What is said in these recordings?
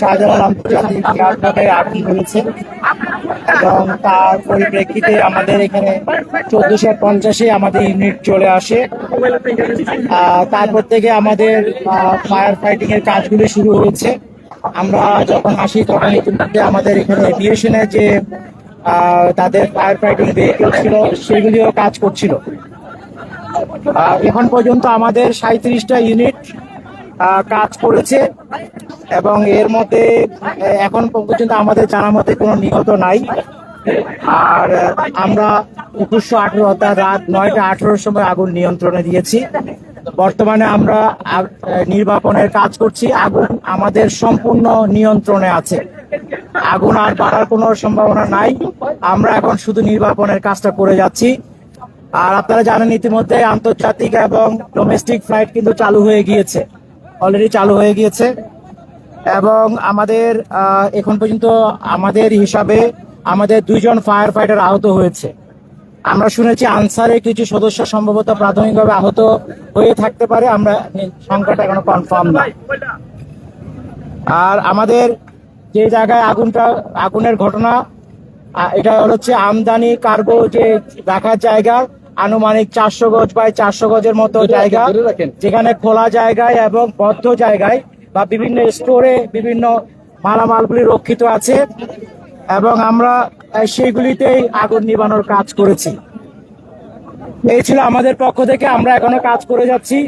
শাহজালাল আন্তর্জাতিক এয়ারপোর্টে আগুন ধরেছে এবং তার পরিপ্রেক্ষিতে আমাদের এখানে 1450-এ আমাদের ইউনিট চলে আসে। তারপর থেকে আমাদের ফায়ার ফাইটিং এর কাজগুলি শুরু হয়েছে। আমরা যখন আসি তখন ইতিমধ্যে আমাদের এখানে এভিয়েশনের যে তাদের ফায়ার ফাইটিং ভেহিকেল ছিল সেগুলিও কাজ করছিল। এখন পর্যন্ত আমাদের 37টা ইউনিট কাজ করেছে এবং এর মধ্যে এখন পর্যন্ত আমাদের জানার মধ্যে কোনো নিহত নাই। আর আমরা 2118 অর্থাৎ রাত 9টা 18-র সময় আগুন নিয়ন্ত্রণে দিয়েছি। বর্তমানে আমরা নির্বাপনের কাজ করছি। আগুন আমাদের সম্পূর্ণ নিয়ন্ত্রণে আছে। আগুন আর বাড়ার কোনো সম্ভাবনা নাই। আমরা এখন শুধু নির্বাপনের কাজটা করে যাচ্ছি। আর আপনারা জানেন ইতিমধ্যে আন্তর্জাতিক এবং ডোমেস্টিক ফ্লাইট কিন্তু চালু হয়ে গিয়েছে, অলরেডি চালু হয়ে গিয়েছে। এবং আমাদের এখন পর্যন্ত আমাদের হিসাবে আমাদের 2 জন ফায়ার ফাইটার আহত হয়েছে। আমরা শুনেছি আনসারের কিছু সদস্য সম্ভবত প্রাথমিকভাবে আহত হয়ে থাকতে পারে, আমরা সংখ্যাটা এখনো কনফার্ম না। আর আমাদের যে জায়গায় আগুনের ঘটনা, এটা হচ্ছে আমদানি কার্গো যে রাখার জায়গা, আনুমানিক 400 গজ বাই 400 গজের মতো জায়গা, যেখানে খোলা জায়গায় এবং বদ্ধ জায়গায় বা বিভিন্ন স্টোরে বিভিন্ন মালামালগুলি রক্ষিত আছে এবং আমরা সেইগুলিতেই আগুন নিবানোর কাজ করেছি। এই ছিল আমাদের পক্ষ থেকে। আমরা এখনো কাজ করে যাচ্ছি।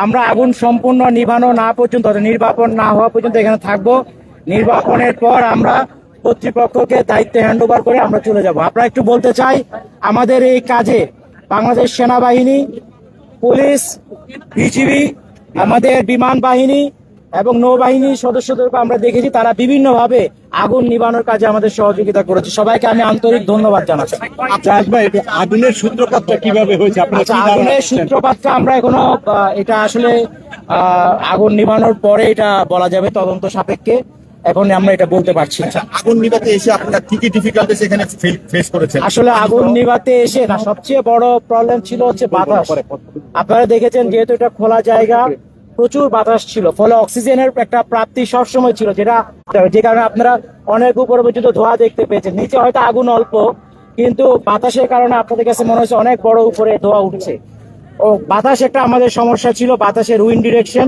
আমরা আগুন সম্পূর্ণ নিভানো না পর্যন্ত, নির্বাপন না হওয়া পর্যন্ত এখানে থাকবো। নির্বাপনের পর আমরা কর্তৃপক্ষকে দায়িত্বে হ্যান্ড ওভার করে আমরা চলে যাব। আমরা একটু বলতে চাই, আমাদের এই কাজে বাংলাদেশ সেনাবাহিনী, পুলিশ, বিজিবি, আমাদের বিমান বাহিনী এবং নৌবাহিনীর সদস্যদেরকে আমরা দেখেছি, তারা বিভিন্নভাবে আগুন নিবানোর কাজে আমাদের সহযোগিতা করেছে। সবাইকে আমি আন্তরিক ধন্যবাদ জানাচ্ছি। আগুনের সূত্রপাতটা কিভাবে হয়েছে? আগুনের সূত্রপাতটা আমরা এখনো এটা আসলে আগুন নিবানোর পরে এটা বলা যাবে তদন্ত সাপেক্ষে। এখন আমরা এটা বলতে পারছি না। আগুন নিভাতে এসে আপনারা কি কি ডিফিকাল্টিস এখানে ফেস করেছেন? আসলে আগুন নিভাতে এসে না, সবচেয়ে বড় প্রবলেম ছিল হচ্ছে বাতাস। আপনারা দেখেছেন যেহেতু এটা খোলা জায়গা, প্রচুর বাতাস ছিল, ফলে অক্সিজেনের একটা প্রাপ্তি সবসময় ছিল, যে কারণে আপনারা অনেক উপরে পর্যন্ত ধোঁয়া দেখতে পেয়েছেন। নিচে হয়তো আগুন অল্প, কিন্তু বাতাসের কারণে আপনাদের কাছে মনে হচ্ছে অনেক বড় উপরে ধোঁয়া উঠছে। ও বাতাস একটা আমাদের সমস্যা ছিল, বাতাসের উইন্ড ডিরেকশন।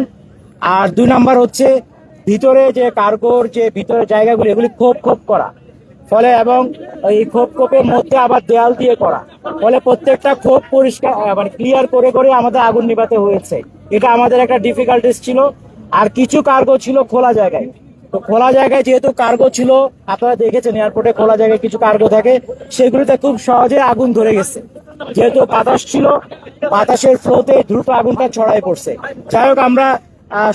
আর 2 নাম্বার হচ্ছে ভিতরে যে কার্গোর যে ভিতরে জায়গাগুলি, এগুলি খোপ করা, ফলে এবং এই খোপের মধ্যে আবার দেয়াল দিয়ে করা, ফলে প্রত্যেকটা খোপ পরিষ্কার মানে ক্লিয়ার করে করে আমাদের আগুন নিভাতে হয়েছে। এটা আমাদের একটা ডিফিকাল্টিস ছিল। আর কিছু কার্গো ছিল খোলা জায়গায়, তো খোলা জায়গায় যেহেতু কার্গো ছিল, আপনারা দেখেছেন এয়ারপোর্টে খোলা জায়গায় কিছু কার্গো থাকে, সেগুলিতে খুব সহজে আগুন ধরে গেছে। যেহেতু বাতাস ছিল, বাতাসের ফ্লোতে দ্রুত আগুনটা ছড়ায় পড়ছে। যাই হোক, আমরা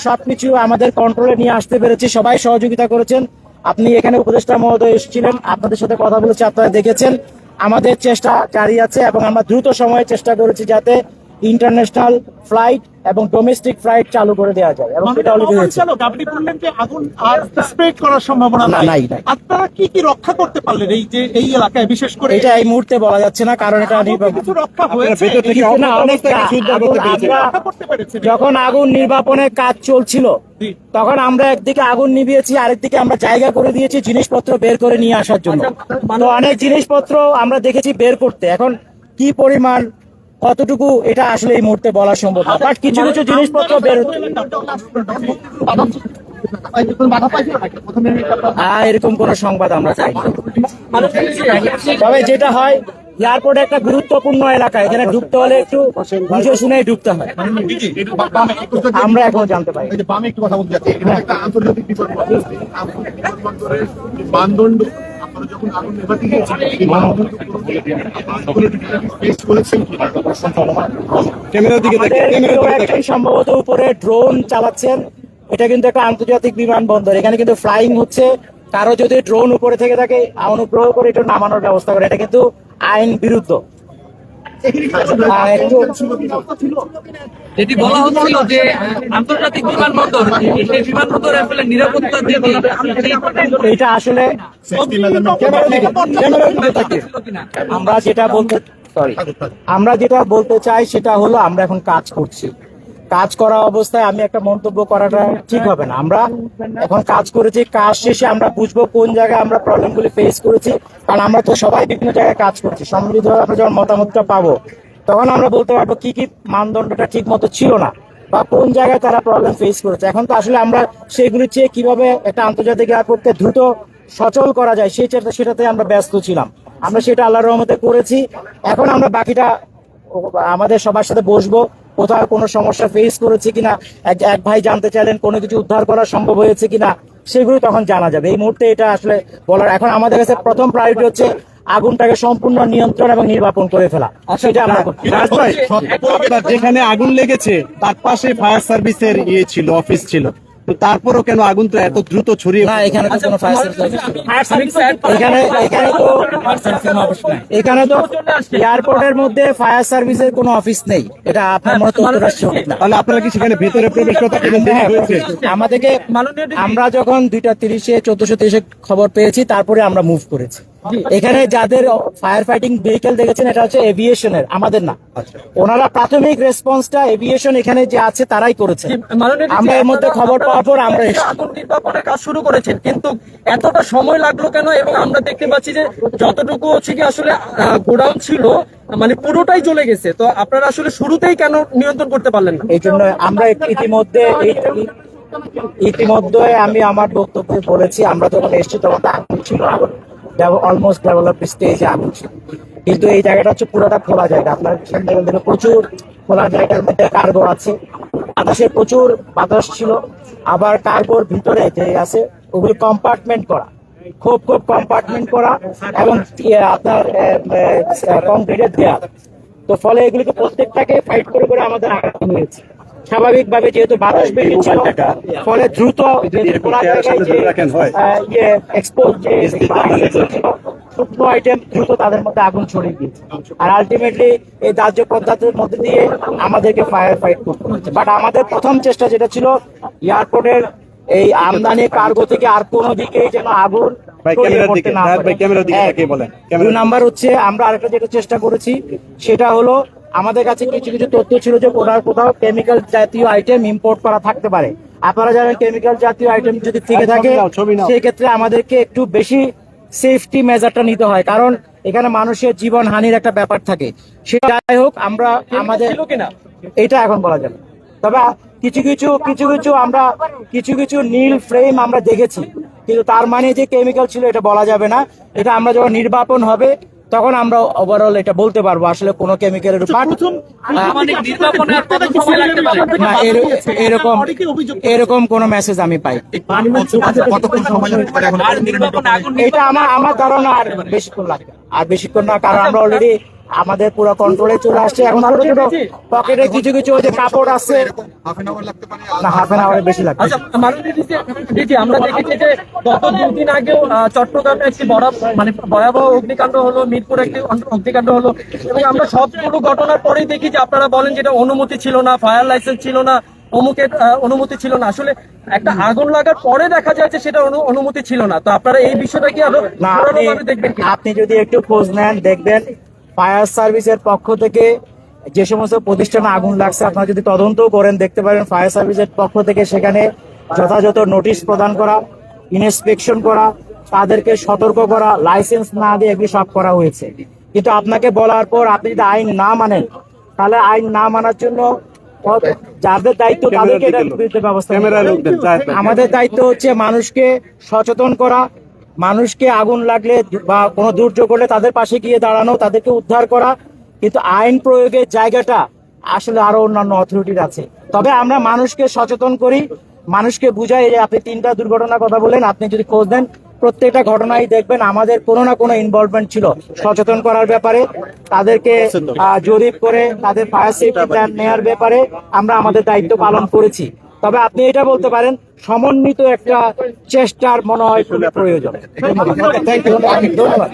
সবকিছু আমাদের কন্ট্রোলে নিয়ে আসতে পেরেছি। সবাই সহযোগিতা করেছেন। আপনি এখানে উপদেষ্টা মহোদয় এসেছিলেন, আপনাদের সাথে কথা বলেছি, আপনারা দেখেছেন। আমাদের চেষ্টা জারি আছে এবং আমরা দ্রুত সময়ে চেষ্টা করেছি যাতে ইন্টারন্যাশনাল ফ্লাইট এবং ডোমেস্টিক ফ্লাইট চালু করে দেওয়া যায়। এবং সেটা অলরেডি হয়েছে। আপনি বললেন যে আগুন আর স্প্রেড করার সম্ভাবনা নাই। আপনারা কি কি রক্ষা করতে পারলেন এই এলাকায়, বিশেষ করে? এটা এই মুহূর্তে বলা যাচ্ছে না, কারণ এটা যখন আগুন নির্বাপনের কাজ চলছিল তখন আমরা একদিকে আগুন নিভিয়েছি, আরেকদিকে আমরা জায়গা করে দিয়েছি জিনিসপত্র বের করে নিয়ে আসার জন্য। তো অনেক জিনিসপত্র আমরা দেখেছি বের করতে। এখন কি পরিমাণ কতটুকু এটা আসলে এই মুহূর্তে বলা সম্ভব না, বাট কিছু কিছু জিনিসপত্র বের এরকম কোন সংবাদ আমরা চাই। তবে যেটা হয়, এয়ারপোর্ট একটা গুরুত্বপূর্ণ এলাকা, এখানে ঢুকতে হলে একটু বুঝে শুনেই ঢুকতে হয়। আমরা এখন জানতে পারি মানদণ্ড সম্ভবত উপরে ড্রোন চালাচ্ছেন। এটা কিন্তু একটা আন্তর্জাতিক বিমানবন্দর, এখানে কিন্তু ফ্লাইং হচ্ছে। কারো যদি ড্রোন উপরে থেকে থাকে, অনুগ্রহ করে এটা নামানোর ব্যবস্থা করে, এটা কিন্তু আইন বিরুদ্ধ। যেটি বলা হচ্ছিল যে আন্তর্জাতিক বিমানবন্দর, সেই বিমানবন্দরে আসলে নিরাপত্তা দিয়ে এটা আসলে আমরা যেটা বলতে চাই সেটা হলো আমরা এখন কাজ করছি। কাজ করা অবস্থায় আমি একটা মন্তব্য করাটা ঠিক হবে না। আমরা এখন কাজ করেছি, কাজ শেষে আমরা বুঝবো কোন জায়গায় আমরা প্রবলেমগুলি ফেস করেছি, কারণ আমরা তো সবাই বিভিন্ন জায়গায় কাজ করছি। সম্মিলিত আমরা যখন মতামতটা পাবো তখন আমরা বলতে পারবো কি কি মানদণ্ডটা ঠিক মতো ছিল না বা কোন জায়গায় তারা প্রবলেম ফেস করেছে। এখন তো আসলে আমরা সেগুলি চেয়ে কিভাবে একটা আন্তর্জাতিক এয়ারপোর্টকে দ্রুত সচল করা যায় সেটাতে আমরা ব্যস্ত ছিলাম। আমরা সেটা আল্লাহর রহমতে করেছি। এখন আমরা বাকিটা আমাদের সবার সাথে বসবো, কোথাও কোনো সমস্যা ফেস করেছে কিনা, এক ভাই জানতে চাইলেন কোনো কিছু উদ্ধার করা সম্ভব হয়েছে কিনা, সেগুলো তখন জানা যাবে। এই মুহূর্তে এটা আসলে বলার, এখন আমাদের কাছে প্রথম প্রায়োরিটি হচ্ছে আগুনটাকে সম্পূর্ণ নিয়ন্ত্রণ এবং নির্বাপন করে ফেলা। সেটা আমরা করছি। রাজ ভাই, যেখানে আগুন লেগেছে তার পাশে ফায়ার সার্ভিসের ছিল, অফিস ছিল, তো তারপরও কেন আগুন তো এত দ্রুত ছড়িয়ে? না, এখানে তো কোনো ফায়ার এখানে তো এয়ারপোর্টের মধ্যে ফায়ার সার্ভিসের কোনো অফিস নেই। এটা আপনার মনে তো তাহলে আপনারা কি সেখানে ভেতরে প্রবেশ করতে হয়েছে? আমাদেরকে আমরা যখন 2:30 1430 খবর পেয়েছি তারপরে আমরা মুভ করেছি। এখানে যাদের ফায়ার ফাইটিং ভেহিকেল দেখেছেন এটা হচ্ছে এভিয়েশনের, আমাদের না। ওনারা প্রাথমিক রেসপন্সটা এভিয়েশন এখানে যে আছে তারাই করেছে। আমরা এর মধ্যে খবর পাওয়ার পর আমরা আগুন নির্বাপনের কাজ শুরু করেছেন, কিন্তু এতটা সময় লাগলো কেন? এবং আমরা দেখতে পাচ্ছি যে যতটুকু হচ্ছে কি আসলে গোডাউন ছিল মানে পুরোটাই চলে গেছে। তো আপনারা আসলে শুরুতেই কেন নিয়ন্ত্রণ করতে পারলেন না? এই জন্য আমরা ইতিমধ্যে আমি আমার বক্তব্যে বলেছি, আমরা যখন এসেছি তখন আগুন ছিল, অলমোস্ট ডেভেলপ স্টেজে আগুন ছিল। কিন্তু এই জায়গাটা হচ্ছে পুরোটা খোলা জায়গা। আপনার প্রচুর খোলা জায়গার মধ্যে কার্গো আছে, বাতাসে প্রচুর বাতাস ছিল। আবার কার্গোর ভিতরে যে আছে ওগুলো কম্পার্টমেন্ট করা, খুব কম্পার্টমেন্ট করা এবং আপনার কংক্রিটের দেওয়া। তো ফলে এগুলিকে প্রত্যেকটাকে ফাইট করে করে আমাদের আঘাত হয়েছে। স্বাভাবিকভাবে যেহেতু বাতাস বেশি ছিল, ফলে দ্রুত শুকনো আইটেম দ্রুত তাদের মধ্যে আগুন ছড়িয়ে দিয়েছে। আর আলটিমেটলি এই দাহ্য পদার্থের মধ্যে দিয়ে আমাদেরকে ফায়ার ফাইট করতে হচ্ছে। বাট আমাদের প্রথম চেষ্টা যেটা ছিল এয়ারপোর্টের এই আমদানি কার্গো থেকে আর কোনো দিকেই যেন আগুন দুই নাম্বার হচ্ছে আমরা আরেকটা যেটা চেষ্টা করেছি সেটা হলো আমাদের কাছে কিছু তথ্য ছিল যে কোথাও কেমিক্যাল জাতীয় আইটেম ইম্পোর্ট করা থাকতে পারে। আপনারা জানেন কেমিক্যাল জাতীয় আইটেম যদি থেকে থাকে সেক্ষেত্রে আমাদেরকে একটু বেশি সেফটি মেজারটা নিতে হয়, কারণ এখানে মানুষের জীবন হানির একটা ব্যাপার থাকে। সেটা যাই হোক, আমরা আমাদের এটা এখন বলা যাবে। তবে কিছু নীল ফ্রেম আমরা দেখেছি, কিন্তু তার মানে যে কেমিক্যাল ছিল এটা বলা যাবে না। এটা আমরা যখন নির্বাপন হবে তখন আমরা ওভারঅল এটা বলতে পারবো আসলে কোন কেমিক্যালের এরকম কোন মেসেজ আমি পাই। এটা আমার ধারণা আর বেশিক্ষণ না, কারণ আমরা অলরেডি আমাদের পুরো কন্ট্রোলে চলে আসছে। এখন ছোট ছোট পকেটে কিছু ওই যে কাপড় আছে, না হাফ এন আওয়ারের বেশি লাগবে। আমরা দেখেছি যে গত 2 দিন আগেও চট্টগ্রামে একটি ভয়াবহ অগ্নিকাণ্ড হলো, মিরপুরে একটি অগ্নিকাণ্ড হলো, এবং আমরা সবগুলো ঘটনার পরেই দেখি যে আপনারা বলেন যেটা অনুমতি ছিল না, ফায়ার লাইসেন্স ছিল না, অমুকের অনুমতি ছিল না। আসলে একটা আগুন লাগার পরে দেখা যায় যে সেটা অনুমতি ছিল না। তো আপনারা এই বিষয়টা কি আরো দেখবেন? আপনি যদি একটু খোঁজ নেন দেখবেন ফায়ার সার্ভিসের পক্ষ থেকে যে সমস্ত প্রতিষ্ঠানে আগুন লাগছে আপনারা যদি তদন্ত করেন দেখতে পারেন ফায়ার সার্ভিসের পক্ষ থেকে সেখানে যথাযথ নোটিশ প্রদান করা, ইন্সপেকশন করা, তাদেরকে সতর্ক করা, লাইসেন্স না দিয়ে এগুলি সব করা হয়েছে। কিন্তু আপনাকে বলার পর আপনি যদি আইন না মানেন তাহলে আইন না মানার জন্য যাদের দায়িত্ব তাদেরকে ব্যবস্থা। আমাদের দায়িত্ব হচ্ছে মানুষকে সচেতন করা, মানুষকে আগুন লাগলে বা কোনো দুর্যোগ হলে তাদের পাশে গিয়ে দাঁড়ানো, তাদেরকে উদ্ধার করা। কিন্তু আইন প্রয়োগের জায়গাটা আসলে আরো অন্যান্য অথরিটির আছে। তবে আমরা মানুষকে সচেতন করি, মানুষকে বুঝাই। যে আপনি 3টা দুর্ঘটনার কথা বলেন, আপনি যদি খোঁজ দেন প্রত্যেকটা ঘটনায় দেখবেন আমাদের কোনো না কোনো ইনভলভমেন্ট ছিল সচেতন করার ব্যাপারে, তাদেরকে জরিপ করে তাদের ফায়ার সেফটি প্ল্যান নেওয়ার ব্যাপারে আমরা আমাদের দায়িত্ব পালন করেছি। তবে আপনি এটা বলতে পারেন সমন্বিত একটা চেষ্টার মনে হয় খুবই প্রয়োজন। ধন্যবাদ।